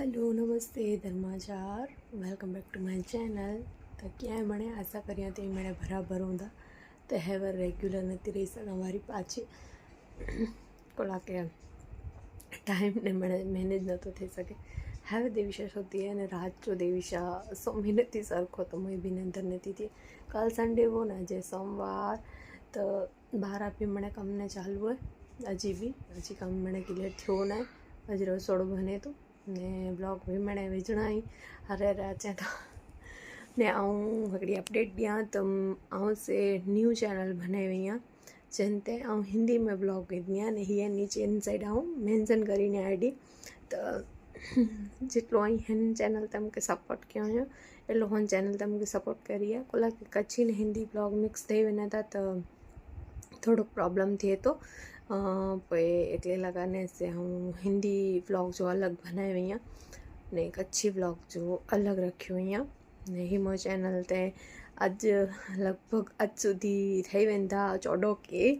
Hello नमस्ते धर्माचार welcome back to my channel. तो क्या मैंने आशा करी थी मैंने बराबर हूँ तो हैवर रेग्युलर नहीं रही सका वारी पाची कोला के टाइम ने मैंने मैनेज न तो थी सके हैवे देविशा होती है रात जो देविशा सोमी नहीं सरखो तो मैं भी निंदर नहीं थी। कल संडे वो ना जे सोमवार तो 12 भी मैंने कम ने चालू है अजी कम मैंने क्लियर थो ना अज रसोड़ बने तो ने ब्लॉग भी मैंने विझना ही हरे अचे तो ने आऊँ हिकिड़ी अपडेट ॾियां तो आऊँ से न्यू चैनल बनाई हुई आहियां जिनते आऊँ हिंदी में ब्लॉग विझंदी आहियां ने हीअ नीचे इन साइड आऊँ मेंशन करीने आईडी तो जेटलो हिन चैनल ते मूंखे सपोर्ट कयो हुयो एटलो हुन चैनल ते मूंखे सपोर्ट करी आहे कोला के कच्छी ने हिंदी ब्लॉग मिक्स थी वञे था तो थोड़ो प्रॉब्लम थिए तो पे એટલે લગાને से हूँ हिंदी व्लॉग जो अलग बनाए हुई ने कच्छी व्लॉग जो अलग रखी हुई ने ही मो चैनल ते अज लगभग अज सुधी थी वेंदा 14K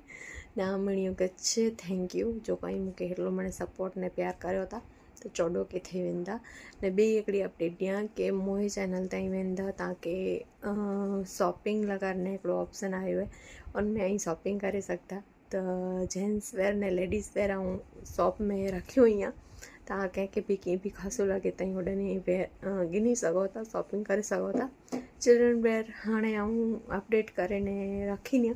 ना मणियो कच्छ थैंक यू जो कहीं मूंखे हेॾो मैंने सपोर्ट ने प्यार करियो था तो 14K थी वेंदा ने ॿी हिकिड़ी अपडेट ॾियां कि मोए चैनल ताईं वेंदा तव्हांखे शॉपिंग लगाने हिकिड़ो ऑप्शन आयो है उनमें आई शॉपिंग करे सघंदा तो जेंट्स वेयर ने लेडीज़ वेयर ऐं शॉप में रखी हुई हैं तव्हां कंहिंखे बि कीअं बि ख़ासो लॻे ताईं होॾे वेयर गिनी सघो था शॉपिंग करे सघो था। चिल्ड्रन वेयर हाणे आऊं अपडेट करे ने रखी न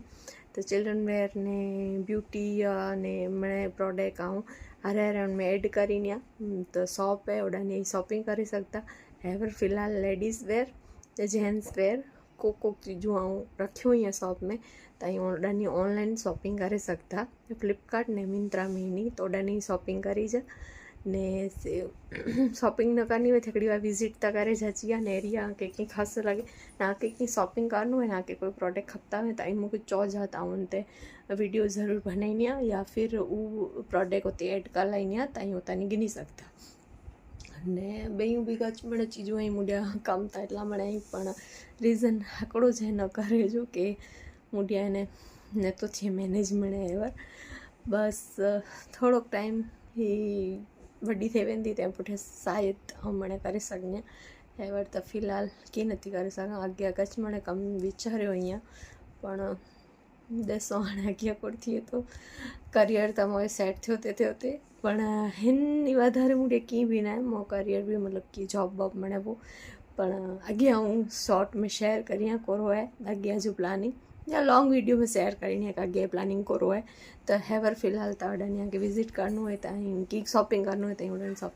तो चिल्ड्रन वेयर ने ब्यूटी ने मैंने प्रोडक्ट आऊं हर में ऐड करी तो शॉप है होॾे शॉपिंग करे सघंदा हैवर फ़िलहाल लेडीज़ वेयर जेंट्स वेयर को चीज़ूं आऊं रखी हुई हैं शॉप में ताईं होॾे ऑनलाइन शॉपिंग करे सघंदा फ्लिपकार्ट ने मिंत्रा में नहीं तो होॾे शॉपिंग करी जा ने शॉपिंग न करनी हुई हिकिड़ी बार विजिट त करे अची आ ने एरिया कंहिंखे ख़ासि लॻे ना कंहिंखे शॉपिंग करणो है ना कि कोई प्रोडक्ट खपता है ताईं मूंखे चइजो त उन ते वीडियो ज़रूर बनाईंदी आहियां या फिर उहो प्रोडक्ट उते ऐड कर लाईंदी आहियां ताईं उतां गिनी सघंदा ने ॿियूं बि कच्छ में चीज़ूं आई मुंहिंजा कम था एटला मणे पण रीज़न हिकिड़ो जे न करे जो कि मुंहिंजा ने न तो थिए मैनेजमेंट एवर बस थोड़ो टाइम ही वॾी थी वेंदी तंहिं पुठियां शायदि मणे करे सघंदी आहियां एवर त फ़िलहाल कीअं नथी करे सघां अॻियां कच्छ में कमु वीचारियो हुई आहे पण ॾिसो हाणे अॻियां कुझु थिए थो करियर त मुंहिंजो सेट थियो ते पण हिन वाधारे मुंहिंजे कीअं बि न आहे मो करियर बि मतिलबु की जॉब वॉब मणे पोइ पण अॻियां आऊं शॉर्ट में शेयर करियां कोरो है अॻियां जो प्लानिंग या लॉन्ग वीडियो में शेयर करिणी है अॻियां प्लानिंग कोरो है तो हैवर फ़िलहाल त होॾे की विज़िट करणो है ताईं की शॉपिंग करणो है ताईं होॾे शॉपिंग